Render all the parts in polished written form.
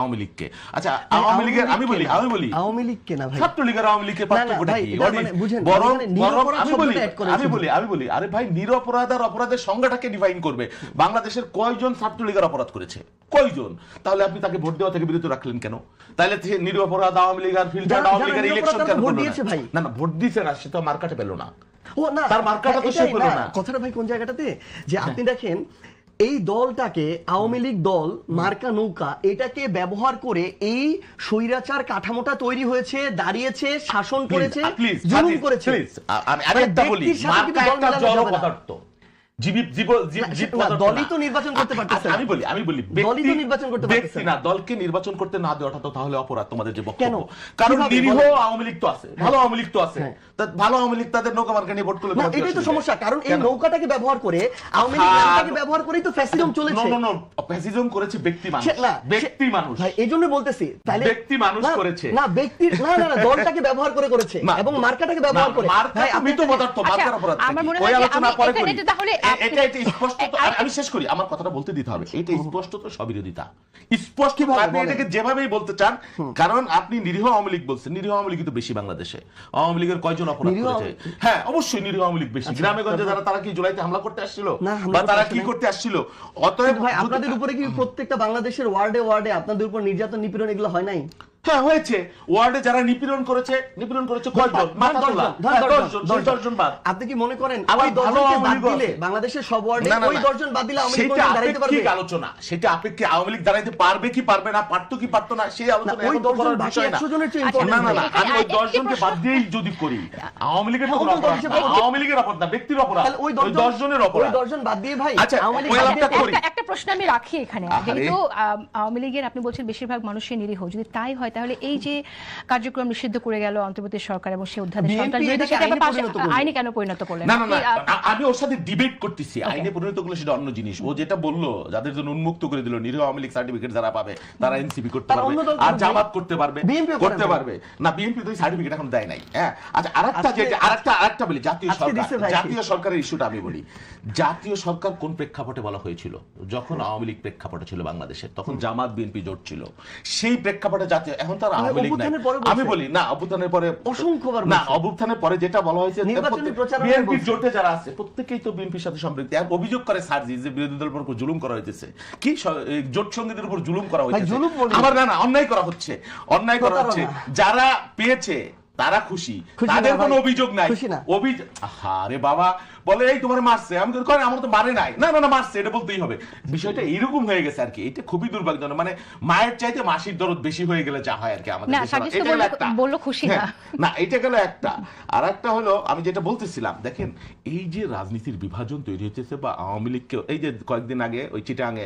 আওয়ামী লীগকে। আচ্ছা, আওয়ামী লীগের আমি বলি আওয়ামী লীগকে না ভাই, ছাত্রলীগের আওয়ামী লীগের পার্থক্যটা কি? বরং আমি বলি আরে ভাই, নিরপরাধ আর অপরাধের সংজ্ঞাটাকে ডিফাইন করবে। বাংলাদেশের কয়জন ছাত্রলীগের অপরাধ করেছে? কয়জন? তাহলে আপনি তাকে ভোট দেওয়া থেকে বিরত রাখলেন কেন? তাহলে নিরপরাধ আওয়ামী লীগ আর ফিল্টার আওয়ামী লীগের ইলেকশন কেন করলো না? না, ভোট দিয়েছে না, সে তো মার্কাটে পেল না। ও না, তার মার্কাটা তো সে পেল না। কথাটা ভাই কোন জায়গাটাতে যে আপনি দেখেন এই দলটাকে, আওয়ামী লীগ দল, মার্কা নৌকা, এটাকে ব্যবহার করে এই স্বৈরাচার কাঠামোটা তৈরি হয়েছে, দাঁড়িয়েছে, শাসন করেছে, জুলুম করেছে। আমি আরেকটা বলি, মার্কা একটা জড় পদার্থ, দলই তো নির্বাচন করতে পারতেছে না। আমি বলি দলই তো নির্বাচন করতে পারতেছে না। দলকে নির্বাচন করতে না দেওয়াটা তো তাহলে অপরাধ তোমাদের যে বক্তব্য। কারণ নিরীহ আওয়ামী লীগ তো আছে, ভালো আওয়ামী লীগ তো আছে। ভালো আওয়ামী লীগ তাদের নৌকা মার্কা নিয়ে ভোট করলে না, এটাই তো সমস্যা। কারণ এই নৌকাটাকে ব্যবহার করে, আওয়ামী লীগটাকে ব্যবহার করেই তো ফ্যাসিজম চলেছে। নো, ফ্যাসিজম করেছে ব্যক্তি মানুষ, ব্যক্তি মানুষ ভাই, এইজন্য বলতেছি তাহলে ব্যক্তি মানুষ করেছে না, ব্যক্তি না, দলটাকে ব্যবহার করে করেছে এবং মার্কাটাকে ব্যবহার করে। ভাই, আপনি তো পদার্থ মার্কার অপরাধ, ওই আলোচনা পরে করি। এটা স্পষ্ট, আমি শেষ করি, আমার কথাটা বলতে দিতে হবে। এটা স্পষ্ট তো স্ববিরোধিতা, স্পষ্ট। আপনি এটাকে যেভাবেই বলতে চান, কারণ আপনি নিরীহ আওয়ামী লীগ বলছেন। নিরীহ আওয়ামী লীগ তো বেশি বাংলাদেশে। আওয়ামী লীগের কয়জন অপরাধ করেছে? হ্যাঁ, অবশ্যই নিরীহ আওয়ামী লীগ বেশি। গ্রামে গঞ্জে তারা কি জুলাইতে হামলা করতে আসছিল, বা তারা কি করতে আসছিল? অতএব ভাই, আপনাদের উপরে কি প্রত্যেকটা বাংলাদেশের ওয়ার্ডে ওয়ার্ডে আপনাদের উপর নির্যাতন, নিপীড়ন এগুলো হয় নাই? হ্যাঁ, হয়েছে। ওয়ার্ডে যারা নিপীড়ন করেছে কয়জন? মাথা তোলা 10 জন বাদ। আপনি কি মনে করেন ওই 10 জনকে বাদ দিলে বাংলাদেশের সব ওয়ার্ডে ওই 10 জন বাদ দিলে আওয়ামী লীগ দাঁড়াইতে পারবে? সেটা আলোচনা, সেটা আপেক্ষিক আওয়ামী লীগ দাঁড়াইতে পারবে কি পারবে না, পারতো কি পারতো না, সেই আলোচনা ওই এখন 10 জন করার বাকি বিষয় না। 100 জনের চেয়ে ইম্পর্টেন্ট। না, আমি ওই 10 জনকে বাদ দিয়েই যদি করি, আওয়ামী লীগের কোনো অপরাধ না, আওয়ামী লীগের অপরাধ না, ব্যক্তির অপরাধ। তাহলে ওই 10 জনের অপরাধ, ওই 10 জন বাদ দিয়ে ভাই আওয়ামী লীগ একটা প্রশ্ন আমি রাখি এখানে। যেহেতু আওয়ামী লীগের আপনি বলছেন বেশিরভাগ মানুষের নিরীহ, যদি তাই হয় তাহলে এই যে কার্যক্রম নিষিদ্ধ করে গেল অন্তর্বর্তী সরকার এবং সেই অধ্যাদেশ সরকার আইনে কেন পরিণত করলেন? না, আমি ওর সাথে ডিবেট করতেছি। আইনে পরিণত করলে সেটা অন্য জিনিস। ও যেটা বললো, যাদের জন্য উন্মুক্ত করে দিল, নিরীহ আওয়ামী লীগ সার্টিফিকেট যারা পাবে তারা এনসিপি করতে পারবে, আর জামাত করতে পারবে, করতে পারবে না। বিএনপি তো সার্টিফিকেট এখন দেয় নাই। হ্যাঁ, আচ্ছা, আরেকটা বলি, জাতীয় সরকারের ইস্যুটা আমি বলি। জাতীয় সরকার কোন প্রেক্ষাপটে বলা হয়েছিল? যখন আওয়ামী লীগ প্রেক্ষাপটে ছিল বাংলাদেশে, তখন জামাত বিএনপি জোট ছিল। সেই প্রেক্ষাপটে জাতীয়, এখন তার আওয়ামী লীগ নাই। আমি বলি না, অভ্যুত্থানের পরে অসংখ্যবার, না, অভ্যুত্থানের পরে যেটা বলা হয়েছে, বিএনপি জোটে যারা আছে প্রত্যেকেই তো বিএনপির সাথে সম্পৃক্ত। আর অভিযোগ করে সার্জি যে বিরোধী দলের উপর জুলুম করা হয়েছে, কি জোট সঙ্গীদের উপর জুলুম করা হয়েছে। আবার না, অন্যায় করা হচ্ছে, অন্যায় করা হচ্ছে। যারা পেয়েছে তারা খুশি, তাদের কোনো অভিযোগ নাই। অভিযোগ, আরে বাবা বলে এই তোমার মারছে, আমি কই আমার তো মারে নাই। না, মারছে, এটা বলতেই হবে। বিষয়টা এরকম হয়ে গেছে আর কি। এটা খুবই দুর্ভাগ্যজনক। মানে মায়ের চাইতে মাসির দরদ বেশি হয়ে গেলে যা হয় আর কি আমাদের দেশে। এটা হলো একটা, বললো খুশি না, না, এটা গেল একটা। আর একটা হলো আমি যেটা বলতেছিলাম, দেখেন এই যে রাজনীতির বিভাজন তৈরি হচ্ছে, বা আওয়ামী লীগকে, এই যে কয়েকদিন আগে ওই চিটাগাঙে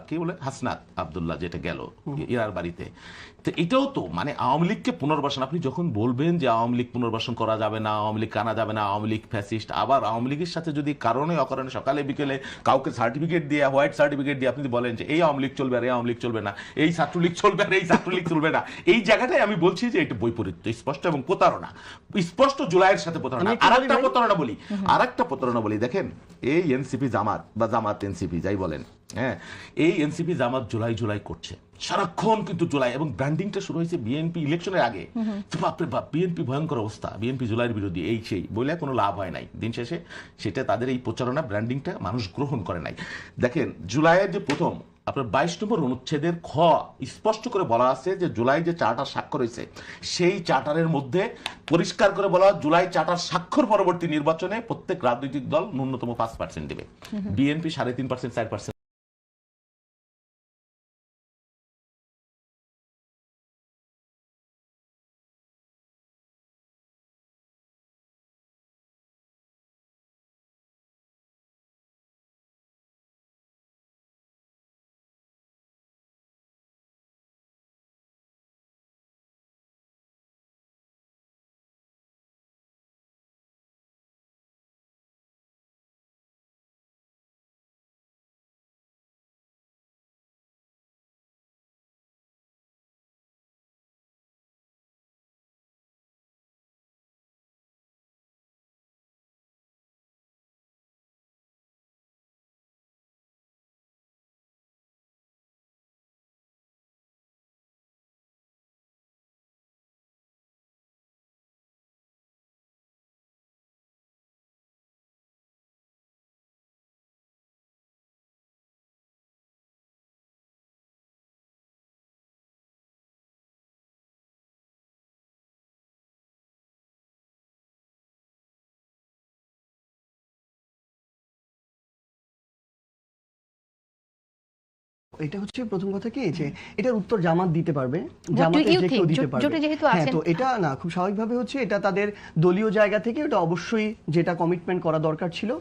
কি বলে হাসনাত আব্দুল্লাহ যেটা গেল ইরার বাড়িতে, তো এটাও তো মানে আওয়ামী লীগকে পুনর্বাসন। আপনি যখন বলবেন যে আওয়ামী লীগ পুনর্বাসন করা যাবে না, আওয়ামী লীগ কানা যাবে না, আওয়ামী লীগ ফ্যাসিস্ট, আবার আওয়ামী লীগের সাথে যদি কারণে অকারণে সকালে বিকেলে কাউকে সার্টিফিকেট দিয়ে, হোয়াইট সার্টিফিকেট দিয়ে আপনি বলেন যে এই আওয়ামী লীগ চলবে আর এই আওয়ামী লীগ চলবে না, এই ছাত্রলীগ চলবে আর এই ছাত্রলীগ চলবে না, এই জায়গাটাই আমি বলছি যে এটা বৈপরীত্য স্পষ্ট এবং প্রতারণা স্পষ্ট। জুলাইয়ের সাথে প্রতারণা। আরেকটা প্রতারণা বলি, দেখেন এই এনসিপি জামাত বা জামাত এনসিপি যাই বলেন, হ্যাঁ, এই এনসিপি জামাত জুলাই করছে সারাক্ষণ, কিন্তু জুলাই, এবং ব্র্যান্ডিংটা শুরু হয়েছে বিএনপি ইলেকশনের আগে। বাপরে বাপ, বিএনপি ভয়ঙ্কর অবস্থা, বিএনপি জুলাইয়ের বিরোধী, এই সেই বলে কোনো লাভ হয় নাই। দিন শেষে সেটা তাদের এই প্রচারণা, ব্র্যান্ডিংটা মানুষ গ্রহণ করে নাই। দেখেন জুলাইয়ের যে প্রথম আপনার 22 নম্বর অনুচ্ছেদের খ স্পষ্ট করে বলা আছে যে জুলাই যে চার্টার স্বাক্ষর হয়েছে, সেই চার্টারের মধ্যে পরিষ্কার করে বলা, জুলাই চার্টার স্বাক্ষর পরবর্তী নির্বাচনে প্রত্যেক রাজনৈতিক দল ন্যূনতম 5% দেবে। বিএনপি 3.5%, 4%। এটা হচ্ছে প্রথম কথা কি যে এটার উত্তর জামাত দিতে পারবে, do জামাতের you যে কেউ think? দিতে পারবে। জোটে যেহেতু হ্যাঁ, আছেন। তো এটা না খুব স্বাভাবিকভাবে হচ্ছে এটা তাদের দলীয় জায়গা থেকে ওটা অবশ্যই যেটা কমিটমেন্ট করা দরকার ছিল,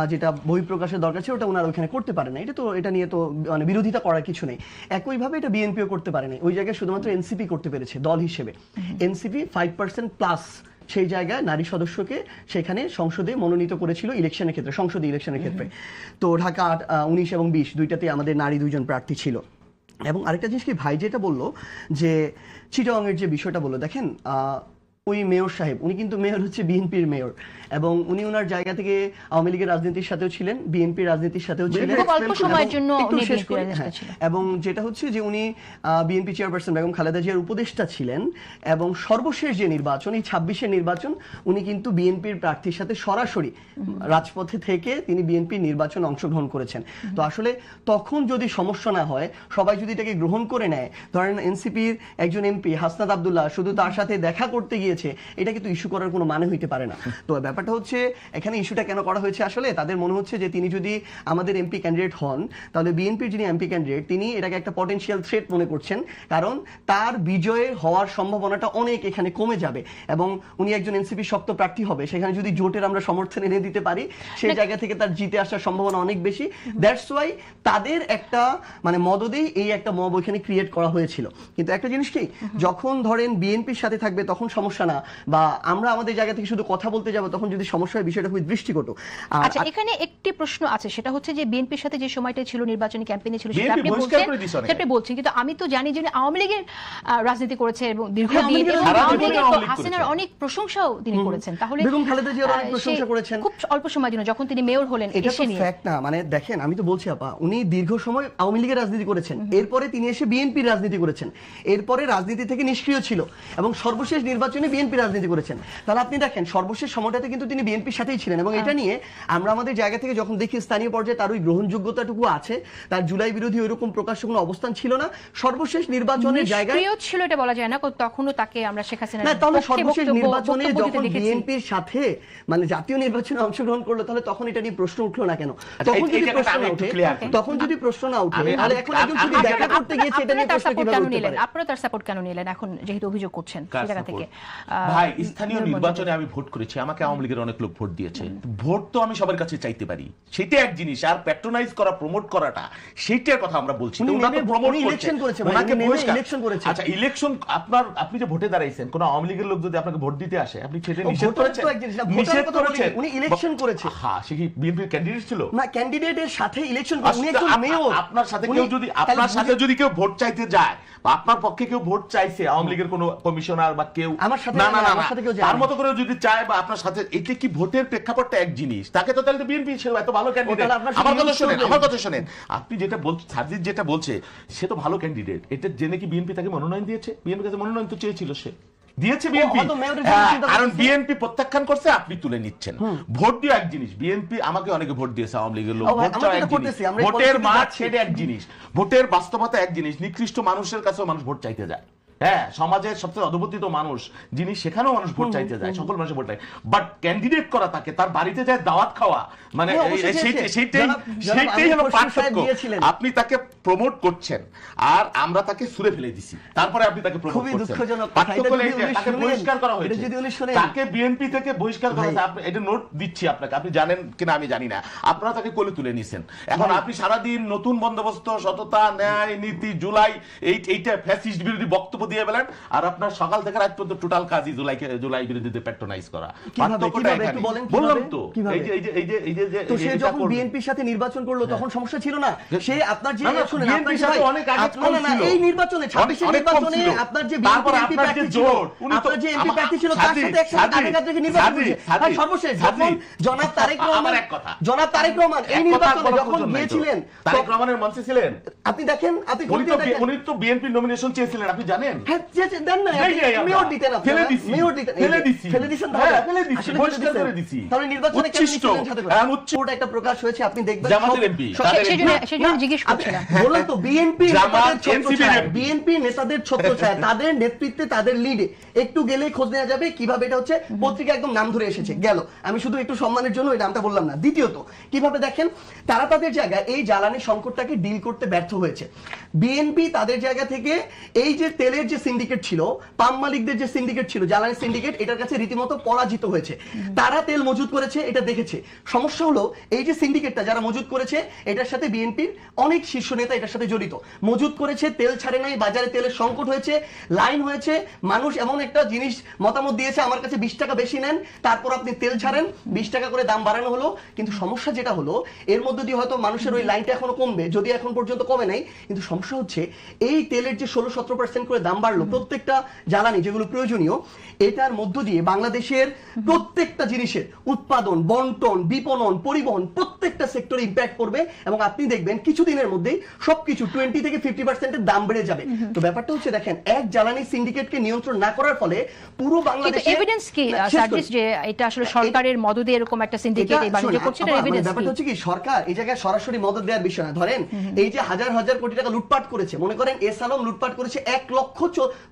যেটা বহিঃপ্রকাশের দরকার ছিল, ওটা ওনারা ওখানে করতে পারে না। এটা নিয়ে তো মানে বিরোধিতা করার কিছু নেই। একইভাবে এটা বিএনপিও করতে পারে না, ওই জায়গায় শুধুমাত্র এনসিপি করতে পেরেছে দল হিসেবে। এনসিপি 5% প্লাস সেই জায়গায় নারী সদস্যকে সেখানে সংসদে মনোনীত করেছিল ইলেকশনের ক্ষেত্রে, সংসদীয় ইলেকশনের ক্ষেত্রে। তো ঢাকা 19 এবং 20 দুইটাতে আমাদের নারী 2জন প্রার্থী ছিল। এবং আরেকটা জিনিস কি ভাই যেটা বললো যে চিটাগংয়ের যে বিষয়টা বললো, দেখেন ওই মেয়র সাহেব উনি কিন্তু মেয়র হচ্ছে বিএনপির মেয়র, এবং উনি ওনার জায়গা থেকে আওয়ামী লীগের রাজনীতির সাথেও ছিলেন, বিএনপির রাজনীতির সাথেও ছিলেন, খুব অল্প সময়ের জন্য একটু উনি শেষ BNP করি, রাজনীতিতে হ্যাঁ। ছিলেন। এবং যেটা হচ্ছে যে উনি বিএনপি চেয়ারপারসন বেগম খালেদা জিয়ার উপদেষ্টা ছিলেন, এবং সর্বশেষ যে নির্বাচন এই 26-এর নির্বাচন উনি কিন্তু বিএনপির প্রার্থীর সাথে সরাসরি রাজপথে থেকে তিনি বিএনপির নির্বাচনে অংশগ্রহণ করেছেন। তো আসলে তখন যদি সমস্যা না হয়, সবাই যদি এটাকে গ্রহণ করে নেয়, ধরেন এনসিপির একজন এমপি হাসনাত আব্দুল্লাহ শুধু তার সাথে দেখা করতে গিয়েছে, এটা কিন্তু ইস্যু করার কোনো মানে হইতে পারে না। তো ব্যাপারটা হচ্ছে এখানে ইস্যুটা কেন করা হয়েছে, আসলে তাদের মনে হচ্ছে যে তিনি যদি আমাদের এমপি ক্যান্ডিডেট হন, তাহলে বিএনপির যিনি এমপি ক্যান্ডিডেট তিনি এটাকে একটা পটেনশিয়াল থ্রেট মনে করছেন, কারণ তার বিজয়ের হওয়ার সম্ভাবনাটা অনেক এখানে কমে যাবে, এবং উনি একজন এনসিপি শক্ত প্রার্থী হবে, সেখানে যদি জোটের আমরা সমর্থন এনে দিতে পারি, সেই জায়গা থেকে তার জিতে আসার সম্ভাবনা অনেক বেশি। দ্যাটস ওয়াই তাদের একটা মানে মদদেই এই একটা মব ওইখানে ক্রিয়েট করা হয়েছিল। কিন্তু একটা জিনিস কি, যখন ধরেন বিএনপির সাথে থাকবে তখন সমস্যা না, বা আমরা আমাদের জায়গা থেকে শুধু কথা বলতে যাব তখন যদি সমস্যা হয়, বিষয়টা খুবই দৃষ্টিকটু। আচ্ছা, এখানে একটি প্রশ্ন আছে, সেটা হচ্ছে যে বিএনপির সাথে যে সময়টা ছিল নির্বাচনী ক্যাম্পেইনে ছিল সেটা BNP আপনি বহিষ্কার বলছেন, করে দিয়েছে অনেকে। সেটা আপনি বলছেন, কিন্তু আমি তো জানি যে উনি আওয়ামী লীগের রাজনীতি করেছে এবং হ্যাঁ, দীর্ঘদিন, আওয়ামী লীগের এবং সারা আওয়ামী জীবনে লীগের আওয়ামী লীগ হাসিনার করেছেন। অনেক প্রশংসাও তিনি করেছেন। তাহলে বেগম খালেদা জিয়ার অনেক সে প্রশংসা করেছেন। খুব অল্প সময়ের জন্য যখন তিনি মেয়র হলেন এটা এসে তো নিয়ে ফ্যাক্ট না, মানে দেখেন আমি তো বলছি আপা, উনি দীর্ঘ সময় আওয়ামী লীগের রাজনীতি করেছেন, এরপরে তিনি এসে বিএনপির রাজনীতি করেছেন, এরপরে রাজনীতি থেকে নিষ্ক্রিয় ছিল, এবং সর্বশেষ নির্বাচনে বিএনপি রাজনীতি করেছেন। তাহলে আপনি দেখেন সর্বশেষ সময়টাতে কিন্তু তিনি বিএনপির সাথেই ছিলেন, এবং এটা নিয়ে আমরা আমাদের জায়গা থেকে যখন দেখি স্থানীয় পর্যায়ে তার ওই গ্রহণযোগ্যতাটুকু আছে, তার জুলাই বিরোধী ওইরকম প্রকাশ্য কোনো অবস্থান ছিল না। সর্বশেষ নির্বাচনের জায়গায় নিষ্ক্রিয় ছিল এটা বলা যায় না, কারণ তখনও তাকে আমরা শেখ হাসিনার না, তাহলে পক্ষে সর্বশেষ বক্তব্য নির্বাচনে দিতে যখন দেখেছি। বিএনপির সাথে মানে জাতীয় নির্বাচনে অংশগ্রহণ করলো, তাহলে তখন এটা নিয়ে প্রশ্ন উঠলো না কেন? আচ্ছা, তখন এই যদি জায়গাটা প্রশ্ন আমি না একটু উঠে, clear করি। তখন যদি প্রশ্ন না উঠে, আমি- তাহলে এখন একজন যদি আমি- দেখা করতে গিয়েছে, এটা নিয়ে তার প্রশ্ন সাপোর্ট কিভাবে কেন উঠতে নিলেন? পারে? আপনারা তার সাপোর্ট কেন নিলেন এখন যেহেতু অভিযোগ করছেন কার সেই জায়গা থেকে? support? ভাই, স্থানীয় নির্বাচনে আমি ভোট করেছি, আমাকে আওয়ামী লীগের অনেক লোক ভোট দিয়েছে। ভোট তো আমি সবার কাছে চাইতে পারি, সেটা এক জিনিস, আর প্যাট্রোনাইজ করা, প্রমোট করাটা, সেইটার কথা আমরা বলছি। উনি তো ওনাকে নেমে- promote উনি করছে, election করেছে ভাই, ওনাকে উনি নেমে বহিষ্কার- election করেছে। আচ্ছা, ইলেকশন আপনি যে ভোটে দাঁড়াইছেন, কোন আওয়ামী লীগের লোক যদি আপনাকে ভোট দিতে আসে, আপনি সেটা নিষেধ ভোটার করেছেন? তো এক জিনিস না, ভোটারের নিষেধ কথা বলিনি, করেছেন? উনি election করেছে। হ্যাঁ, সে কি বিএনপির ক্যান্ডিডেট ছিল? না, ক্যান্ডিডেটের সাথে ইলেকশন, উনি একজন আচ্ছা, মেয়র। আপনার সাথে উনি- কেউ যদি তাহলে আপনার সাথে বুঝে- যদি কেউ ভোট চাইতে যায়, বা আপনার পক্ষে কেউ ভোট চাইছে, আওয়ামী লীগের কোনো কমিশনার বা কেউ, আমার সাথে- না না না আমার না, সাথে কেউ যায় তার না। মতো করে যদি চায় বা আপনার সাথে, এতে কি ভোটের প্রেক্ষাপটটা এক জিনিস, তাকে তো তাহলে বিএনপি সে এত ভালো ক্যান্ডিডেট। তাহলে আপনার সাথে আমার কথা use শুনেন, করবেন। আমার কথা শুনেন, আপনি যেটা বলছেন, সাজিদ যেটা বলছে, সে তো ভালো ক্যান্ডিডেট, এটা জেনে কি বিএনপি তাকে মনোনয়ন দিয়েছে? বিএনপি কাছে মনোনয়ন তো চেয়েছিল, সে দিয়েছে বিএনপি, হয়তো মেয়রের জন্য চিন্তা কারণ করতেছে। বিএনপি প্রত্যাখ্যান করছে, আপনি তুলে নিচ্ছেন। ভোট দিয়ে এক জিনিস, বিএনপি আমাকে অনেকে ভোট দিয়েছে, আওয়ামী লীগের লোক ও ভাই, ভোট আমরা চাওয়া তো এক এটা জিনিস, করতেছি, আমরা এই ভোটের পরিস্থিতিতে মাঠ যাচ্ছি। সেটা এক জিনিস, ভোটের বাস্তবতা এক জিনিস, নিকৃষ্ট মানুষের কাছেও মানুষ ভোট চাইতে যায়। হ্যাঁ, সমাজের সবচেয়ে অধপতিত মানুষ যিনি, সেখানেও মানুষ ভোট চাইতে যায়, সকল মানুষ ভোট চায়, বাট ক্যান্ডিডেট করা তাকে তার বাড়িতে যায় দাওয়াত খাওয়া, মানে হ্যাঁ, অবশ্যই চেয়েছে। সেইটাই জনাব হলো আমির খসরু সাহেব পার্থক্য। দিয়েছিলেন। আপনি তাকে প্রমোট করছেন, আর আমরা তাকে সুরে ফেলে দিছি, তারপরে আপনি তাকে প্রমোট খুবই করছেন। দুঃখজনক কথা। পার্থক্য এটা হলো যদি এইটা, উনি তাকে শুনেন, বহিষ্কার করা এটা হয়েছে, যদি উনি শুনেন। তাকে বিএনপি থেকে বহিষ্কার করা ভাই। হয়েছে। এটা নোট দিচ্ছি আপনাকে, আপনি জানেন কিনা আমি জানি না, আপনারা তাকে কোলে তুলে নিছেন। এখন আপনি সারাদিন নতুন বন্দোবস্ত, সততা, ন্যায়, নীতি, জুলাই, এইটা ফ্যাসিস্ট বিরোধী বক্তব্য দিয়ে বেলেন, আর আপনার সকাল থেকে রাত পর্যন্ত টোটাল কাজই জুলাই বিরোধীদের প্যাট্রোনাইজ করা। পার্থক্যটা কিভাবে? এখানে। একটু বলেন বললাম কিভাবে? তো, কিভাবে? তো সে যখন বিএনপির সাথে নির্বাচন করলো তখন সমস্যা ছিল না। সে আপনার যে না, না, শুনেন, BNP আপনার যে সাথে ভাই, অনেক আগে আপনার কম না, ছিল। এই নির্বাচনে 26 অনেক কম নির্বাচনে ছিল। আপনার যে তারপর বিএনপি আপনার যে প্রার্থী ছিল, জোট, উনি তো- আপনার যে এমপি আমার- প্রার্থী ছিল, তার সাজি, সাথে একসাথে সাজি, কাছাকাছি নির্বাচন সাজি, করেছে। সাজি, ভাই, সর্বশেষ সাজি। যখন জনাব তারেক আবার রহমান, এক কথা। জনাব তারেক রহমান এই এক কথা নির্বাচনে বলার যখন প্রয়োজন নাই তো। গিয়েছিলেন, তারেক রহমানের মঞ্চে ছিলেন, আপনি দেখেন, আপনি উনি খতিয়ে দেখেন। তো বিএনপি নমিনেশন চেয়েছিলেন, আপনি জানেন। হ্যাঁ, দেন না, দেই নাই আমরা। মেয়র দিতেন আপনারা। ফেলে দিছি। মেয়র দিতেন। ফেলে দিছি। ফেলে দিছেন হ্যাঁ, তাহলে? ফেলে দিছি, আসলে বহিষ্কার ফেলে করে দিছেন। দিছি। তাহলে নির্বাচনে কেন উচ্ছিষ্ট, নিচ্ছিলেন সাথে করে? হ্যাঁ, ওটা একটা প্রকাশ হয়েছে, আপনি দেখবেন জামাতের সব- এমপি, সব- তাদের সেজন্য না, সেজন্য না, জিজ্ঞেস করছিলাম। বললাম তো বিএনপি জামাত, বিএনপি নেতাদের ছত্রছায়া, তাদের নেতৃত্বে, তাদের লিডে একটু গেলে খোঁজ নেওয়া যাবে কিভাবে এটা হচ্ছে পত্রিকা একদম নাম ধরে এসেছে গেল। আমি শুধু একটু সম্মানের জন্য ওই নামটা বললাম না। দ্বিতীয়ত কিভাবে দেখেন তারা তাদের জায়গায় এই জ্বালানি সংকটটাকে ডিল করতে ব্যর্থ হয়েছে। বিএনপি তাদের জায়গা থেকে এই যে তেলের যে সিন্ডিকেট ছিল, পাম মালিকদের যে সিন্ডিকেট ছিল, জ্বালানি সিন্ডিকেট, এটার কাছে রীতিমতো পরাজিত হয়েছে। তারা তেল মজুত করেছে, এটা দেখেছে। সমস্যা হলো এই যে সিন্ডিকেটটা যারা মজুত করেছে এটার সাথে বিএনপির অনেক শীর্ষ নেতা এটার সাথে জড়িত। মজুত করেছে, তেল ছাড়ে নাই, বাজারে তেলের সংকট হয়েছে, লাইন হয়েছে, মানুষ এমন একটা জিনিস মতামত দিয়েছে আমার কাছে 20 টাকা বেশি নেন, তারপর আপনি তেল ছাড়েন, 20 টাকা করে দাম বাড়ানো হলো। কিন্তু সমস্যা যেটা হলো এর মধ্যে দিয়ে হয়তো মানুষের ওই লাইনটা এখনো কমবে, যদি এখন পর্যন্ত কমে নাই। কিন্তু সমস্যা হচ্ছে এই তেলের যে 16-17% করে দাম বাড়লো প্রত্যেকটা জ্বালানি যেগুলো প্রয়োজনীয়, এটার মধ্য দিয়ে বাংলাদেশের প্রত্যেকটা জিনিসের উৎপাদন, বন্টন, বিপণন, পরিবহন প্রত্যেকটা সেক্টরে ইম্প্যাক্ট করবে এবং আপনি দেখবেন কিছুদিনের মধ্যেই সবকিছু 20 থেকে 50% এর দাম বেড়ে যাবে। তো ব্যাপারটা হচ্ছে দেখেন এক জ্বালানি সিন্ডিকেটকে নিয়ন্ত্রণ না করার ফলে পুরো বাংলাদেশে এভিডেন্স কি সার্ভিস যে এটা আসলে সরকারের মদদে এরকম একটা সিন্ডিকেট এই বাণিজ্য করছে, এটা এভিডেন্স কি? ব্যাপারটা হচ্ছে কি সরকার এই জায়গায় সরাসরি মদদ দেওয়ার বিষয় না। ধরেন এই যে হাজার হাজার কোটি টাকা লুটপাট করেছে, মনে করেন এস আলম লুটপাট করেছে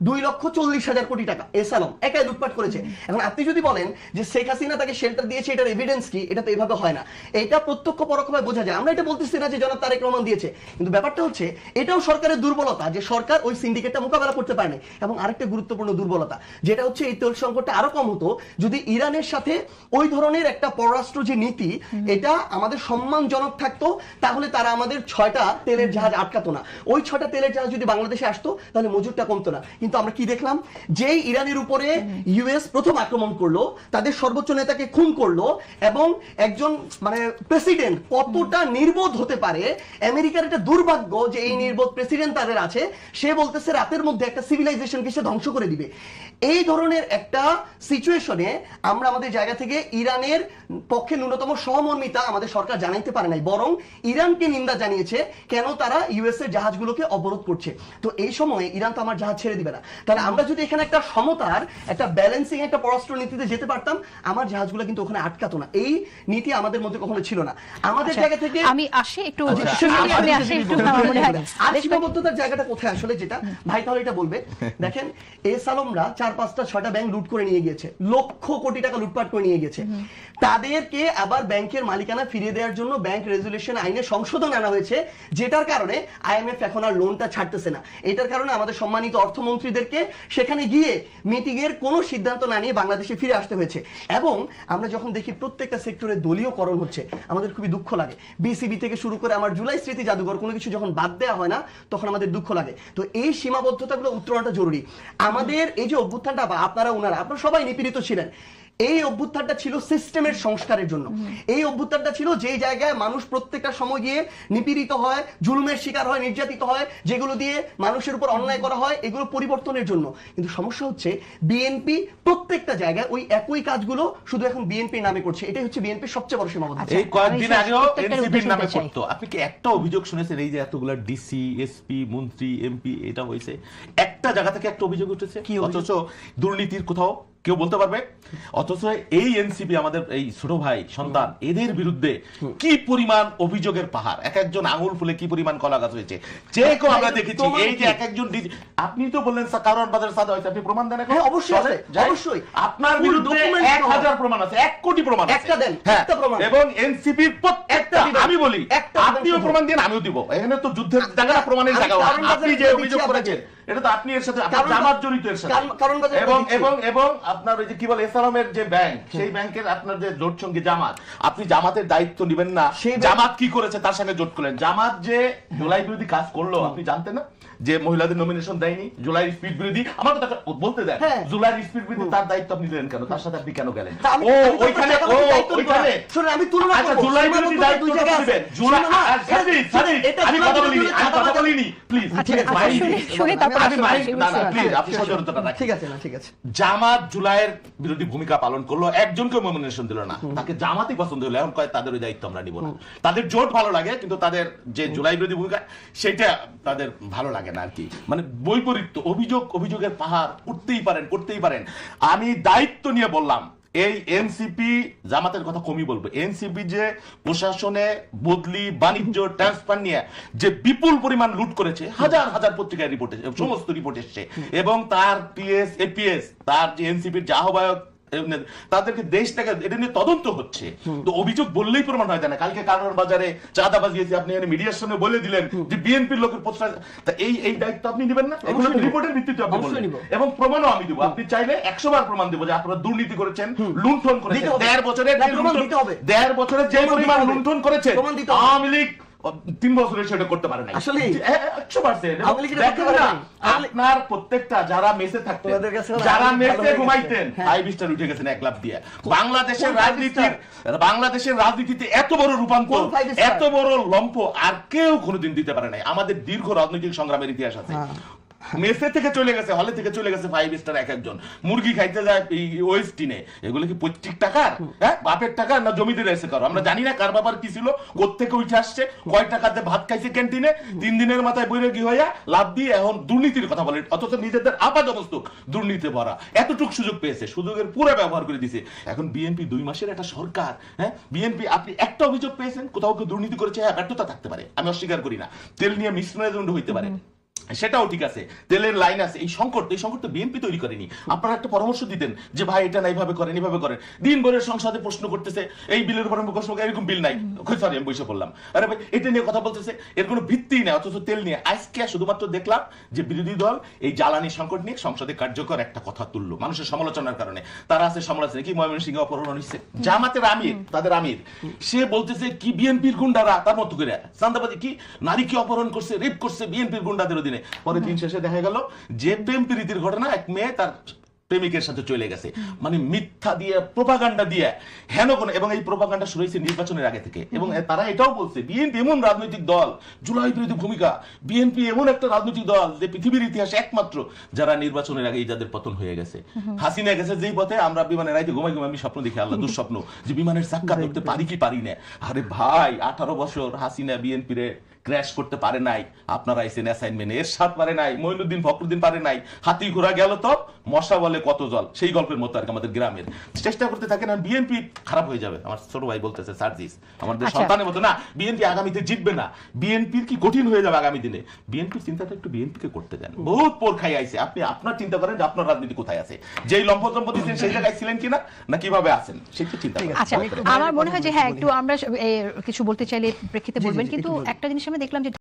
2,40,000 কোটি টাকা, এস আলম একাই লুটপাট করেছে। এখন আপনি যদি বলেন যে শেখ হাসিনা তাকে শেল্টার দিয়েছে, এটার এভিডেন্স কি? এটা তো এভাবে হয় না, এটা প্রত্যক্ষ পরোক্ষভাবে বোঝা যায়। আমরা এটা বলতেছি না যে জনাব তারেক রহমান দিয়েছে, কিন্তু ব্যাপারটা হচ্ছে এটাও সরকারের দুর্বলতা যে সরকার ওই সিন্ডিকেটটা মোকাবেলা করতে পারেনি। এবং আরেকটা গুরুত্বপূর্ণ দুর্বলতা যেটা হচ্ছে এই তেল সংকটটা আরো কম হতো যদি ইরানের সাথে ওই ধরনের একটা পররাষ্ট্র যে নীতি এটা আমাদের সম্মানজনক থাকতো, তাহলে তারা আমাদের 6টা তেলের জাহাজ আটকাতো না। ওই 6টা তেলের জাহাজ যদি বাংলাদেশে আসতো তাহলে মজুরটা কমতো না। কিন্তু আমরা কি দেখলাম, যেই ইরানের উপরে ইউএস প্রথম আক্রমণ করলো, তাদের সর্বোচ্চ নেতাকে খুন করলো এবং একজন মানে প্রেসিডেন্ট কতটা নির্বোধ হতে পারে, আমেরিকার এটা দুর্ভাগ্য যে এই নির্বোধ প্রেসিডেন্ট তাদের আছে, সে বলতেছে রাতের মধ্যে একটা সিভিলাইজেশনকে সে ধ্বংস করে দিবে। এই ধরনের একটা সিচুয়েশনে আমরা আমাদের জায়গা থেকে ইরানের পক্ষে ন্যূনতম সহমর্মিতা আমাদের সরকার জানাইতে পারে নাই, বরং ইরানকে নিন্দা জানিয়েছে কেন তারা ইউএস এর জাহাজগুলোকে অবরোধ করছে। তো এই সময়ে ইরান তো আমার জাহাজ ছেড়ে দিবে না। তাহলে আমরা যদি এখানে একটা সমতার একটা ব্যালেন্সিং একটা পররাষ্ট্র নীতিতে যেতে পারতাম, আমার জাহাজগুলো কিন্তু ওখানে আটকাতো না। এই নীতি আমাদের মধ্যে কখনো ছিল না। আমাদের জায়গা থেকে আমি আসি একটু সীমাবদ্ধতার জায়গাটা কোথায় আসলে, যেটা ভাই তাহলে এটা বলবে। দেখেন এস আলমরা 4-5-6টা ব্যাংক লুট করে নিয়ে গিয়েছে, লক্ষ কোটি টাকা লুটপাট করে নিয়ে গেছে। তাদেরকে আবার ব্যাংকের মালিকানা ফিরিয়ে দেওয়ার জন্য ব্যাংক রেজুলেশন আইনে সংশোধন আনা হয়েছে, যেটার কারণে আইএমএফ এখন আর লোনটা ছাড়তেছে না। এটার কারণে আমাদের সম্মানিত অর্থমন্ত্রীদেরকে সেখানে গিয়ে মিটিংয়ের কোনো সিদ্ধান্ত না নিয়ে বাংলাদেশে ফিরে আসতে হয়েছে। এবং আমরা যখন দেখি প্রত্যেকটা সেক্টরে দলীয়করণ হচ্ছে, আমাদের খুবই দুঃখ লাগে। বিসিবি থেকে শুরু করে আমার জুলাই স্মৃতি জাদুঘর, কোনো কিছু যখন বাদ দেওয়া হয় না তখন আমাদের দুঃখ লাগে। তো এই সীমাবদ্ধতাগুলো উত্তরণটা জরুরি। আমাদের এই যে অভ্যুত্থানটা, বা আপনারা আপনারা সবাই নিপীড়িত ছিলেন, এই অভ্যুত্থানটা ছিল সিস্টেমের সংস্কারের জন্য। এই অভ্যুত্থানটা ছিল যেই জায়গায় মানুষ প্রত্যেকটা সময় গিয়ে নিপীড়িত হয়, জুলুমের শিকার হয়, নির্যাতিত হয়, যেগুলো দিয়ে মানুষের উপর অন্যায় করা হয়, এগুলো পরিবর্তনের জন্য। কিন্তু সমস্যা হচ্ছে বিএনপি প্রত্যেকটা জায়গায় ওই একই কাজগুলো শুধু এখন বিএনপি নামে করছে। এটাই হচ্ছে বিএনপির সবচেয়ে বড় সীমাবদ্ধতা। এই কয়েকদিন আগেও এনসিপির নামে করতো। আপনি কি একটা অভিযোগ শুনেছেন এই যে এতগুলা ডিসি, এসপি, মন্ত্রী, এমপি এটা হয়েছে, একটা জায়গা থেকে একটা অভিযোগ উঠেছে? অথচ দুর্নীতির কোথাও কেউ বলতে পারবে? অথচ এই এনসিপি আমাদের এই ছোট ভাই সন্তান, এদের বিরুদ্ধে কি পরিমাণ অভিযোগের পাহাড়, এক একজন আঙুল ফুলে কি পরিমাণ কলা গাছ হয়েছে, যে কেউ আমরা দেখেছি। এই যে এক একজন, আপনি তো বললেন কারণ বাজার সাদা হয়েছে, আপনি প্রমাণ দেন? অবশ্যই আপনার বিরুদ্ধে 1000 প্রমাণ আছে, 1 কোটি প্রমাণ আছে। একটা দেন, একটা প্রমাণ। এবং এনসিপির প্রত্যেকটা, আমি বলি আপনিও প্রমাণ দেন, আমিও দিব। এখানে তো যুদ্ধের জায়গা, প্রমাণের জায়গা। আপনি যে অভিযোগ করেছেন এটা তো আপনি এর সাথে জামাত জড়িত, এর সাথে। এবং আপনার ওই যে কি বলে এসআরএমের যে ব্যাংক, সেই ব্যাংকের আপনার যে জোট সঙ্গী জামাত, আপনি জামাতের দায়িত্ব নেবেন না? জামাত কি করেছে তার সঙ্গে জোট করলেন। জামাত যে জুলাই বিরোধী কাজ করলো আপনি জানতেন না? যে মহিলাদের নমিনেশন দেয়নি, জুলাই স্পিড বিরোধী, আমার কথা বলতে দেন, জুলাই স্পিড বিরোধী তার দায়িত্ব আপনি দিলেন কেন? তার সাথে আপনি কেন গেলেন? ওইখানে শুনুন, আমি তুলনা করব। জুলাই বিরোধী দায়িত্ব দিবেন, জুলাই আমি কথা বলিনি, আমি কথা বলিনি, প্লিজ জামাত জুলাইয়ের বিরোধী ভূমিকা পালন করলো, একজনকে নমিনেশন দিল না, তাকে জামাতই পছন্দ হলো। এখন কয় তাদের ওই দায়িত্ব আমরা নিব না। তাদের জোট ভালো লাগে, কিন্তু তাদের যে জুলাই বিরোধী ভূমিকা সেটা তাদের ভালো লাগে না আর কি। মানে বৈপরীত্য, অভিযোগের পাহাড় উঠতেই পারেন, করতেই পারেন। আমি দায়িত্ব নিয়ে বললাম এই এনসিপি জামাতের কথা কমই বলবো, এনসিপি যে প্রশাসনে বদলি বাণিজ্য ট্রান্সফার নিয়ে যে বিপুল পরিমাণ লুট করেছে, হাজার হাজার পত্রিকায় রিপোর্ট সমস্ত রিপোর্ট এসছে, এবং তার টিএস এপিএস তার যে এনসিপির যে আহ্বায়ক তাদেরকে দেশ থেকে এটা নিয়ে তদন্ত হচ্ছে। তো অভিযোগ বললেই প্রমাণ হয় না। কালকে কারণ বাজারে চাঁদাবাজি হয়েছে, আপনি মিডিয়ার সামনে বলে দিলেন যে বিএনপির লোকের প্রশ্ন, তা এই দায়িত্ব আপনি নেবেন না? এগুলো রিপোর্টের ভিত্তিতে আপনি বলবেন, এবং প্রমাণও আমি দেবো। আপনি চাইলে 100 বার প্রমাণ দেবো যে আপনারা দুর্নীতি করেছেন, লুণ্ঠন করেছেন। 1.5 বছরের যে পরিমাণ লুণ্ঠন করেছে আওয়ামী লীগ 3 বছরে সেটা করতে পারে না। আসলে 100%। আপনার প্রত্যেকটা যারা মেসে থাকতেন, যারা মেসে ঘুমাইতেন, 5 স্টার উঠে গেছেন 1 লাখ দিয়ে। বাংলাদেশের রাজনীতিতে এত বড় রূপান্তর, এত বড় লম্ফ আর কেউ কোনোদিন দিতে পারে নাই। আমাদের দীর্ঘ রাজনৈতিক সংগ্রামের ইতিহাস আছে। মেসে থেকে চলে গেছে, হলে থেকে চলে গেছে 5 স্টার এক একজন, মুরগি খাইতে যায় ওয়েস্টিনে। এগুলো কি পৈতৃক টাকার, হ্যাঁ বাপের টাকা না জমিতে এসে করো? আমরা জানি না কার বাবার কি ছিল, কোত্থেকে উঠে আসছে, কয় টাকাতে ভাত খাইছে ক্যান্টিনে, 3 দিনের মাথায় বইরে কি হইয়া লাভ দিয়ে এখন দুর্নীতির কথা বলে, অথচ নিজেদের আপাত অবস্থা দুর্নীতি ভরা। এতটুকু সুযোগ পেয়েছে, সুযোগের পুরো ব্যবহার করে দিছে। এখন বিএনপি 2 মাসের একটা সরকার, হ্যাঁ বিএনপি আপনি একটা অভিযোগ পেয়েছেন কোথাও কেউ দুর্নীতি করেছে, হ্যাঁ ব্যর্থতা থাকতে পারে, আমি অস্বীকার করি না। তেল নিয়ে মিসম্যানেজমেন্ট হইতে পারে, সেটাও ঠিক আছে, তেলের লাইন আছে। এই সংকট তো বিএনপি তৈরি করেনি। আপনারা একটা পরামর্শ দিতেন যে ভাই এটা না এইভাবে করেন, এইভাবে করেন। দিন ভরে সংসদে প্রশ্ন করতেছে এই বিলের উপর প্রশ্ন, এরকম বিল নাই, সরি আমি বসে পড়লাম, আরে ভাই এটা নিয়ে কথা বলতেছে, এর কোনো ভিত্তি নেই। অথচ তেল নিয়ে আজকে শুধুমাত্র দেখলাম যে বিরোধী দল এই জ্বালানি সংকট নিয়ে সংসদে কার্যকর একটা কথা তুললো মানুষের সমালোচনার কারণে। তারা আছে সমালোচনা কি ময়মনসিংহে অপহরণ হচ্ছে, জামাতের আমির, তাদের আমির, সে বলতেছে কি বিএনপির গুন্ডারা তার মতো করে চাঁদাবাজি, কি নারীকে অপহরণ করছে, রেপ করছে বিএনপির গুন্ডাদের অধীনে। পরে দিন শেষে দেখা গেল যে প্রেম প্রীতির ঘটনা, এক মেয়ে তার প্রেমিকের সাথে চলে গেছে। মানে মিথ্যা দিয়ে, প্রোপাগান্ডা দিয়ে হেন কোন, এবং এই প্রোপাগান্ডা শুরু হয়েছে নির্বাচনের আগে থেকে। এবং তারা এটাও বলছে বিএনপি এমন রাজনৈতিক দল, জুলাই বিরোধী ভূমিকা, বিএনপি এমন একটা রাজনৈতিক দল যে পৃথিবীর ইতিহাসে একমাত্র যারা নির্বাচনের আগে যাদের পতন হয়ে গেছে। হাসিনা গেছে যেই পথে, আমরা বিমানের রাইতে ঘুমাই ঘুমাই আমি স্বপ্ন দেখি, আল্লাহ দুঃস্বপ্ন, যে বিমানের চাক্কা ধরতে পারি কি পারি না। আরে ভাই 18 বছর হাসিনা বিএনপি রে ক্র্যাশ করতে পারে নাই, আপনারা আইসেন অ্যাসাইনমেন্ট, এরশাদ পারে নাই, মঈনুদ্দিন ফখরুদ্দিন পারে নাই, হাতি ঘোড়া গেল তো মশা বলে কত জল, সেই গল্পের মতো আর কি আমাদের গ্রামের। চেষ্টা করতে থাকেন, বিএনপি খারাপ হয়ে যাবে। আমার ছোট ভাই বলতেছে সার্জিস আমাদের সন্তানের মতো না, বিএনপি আগামীতে জিতবে না, বিএনপির কি কঠিন হয়ে যাবে আগামী দিনে। বিএনপির চিন্তাটা একটু বিএনপিকে করতে দেন, বহুত পোর খাই আইছে। আপনি আপনার চিন্তা করেন যে আপনার রাজনীতি কোথায় আছে, যেই লম্পজম্প দিচ্ছেন সেই জায়গায় ছিলেন কিনা, না কিভাবে আছেন সেটা চিন্তা করেন। আচ্ছা, আমার মনে হয় যে হ্যাঁ একটু আমরা কিছু বলতে চাইলে প্রেক্ষিতে বলবেন, কিন্তু একটা জিনিস আমরা দেখলাম যে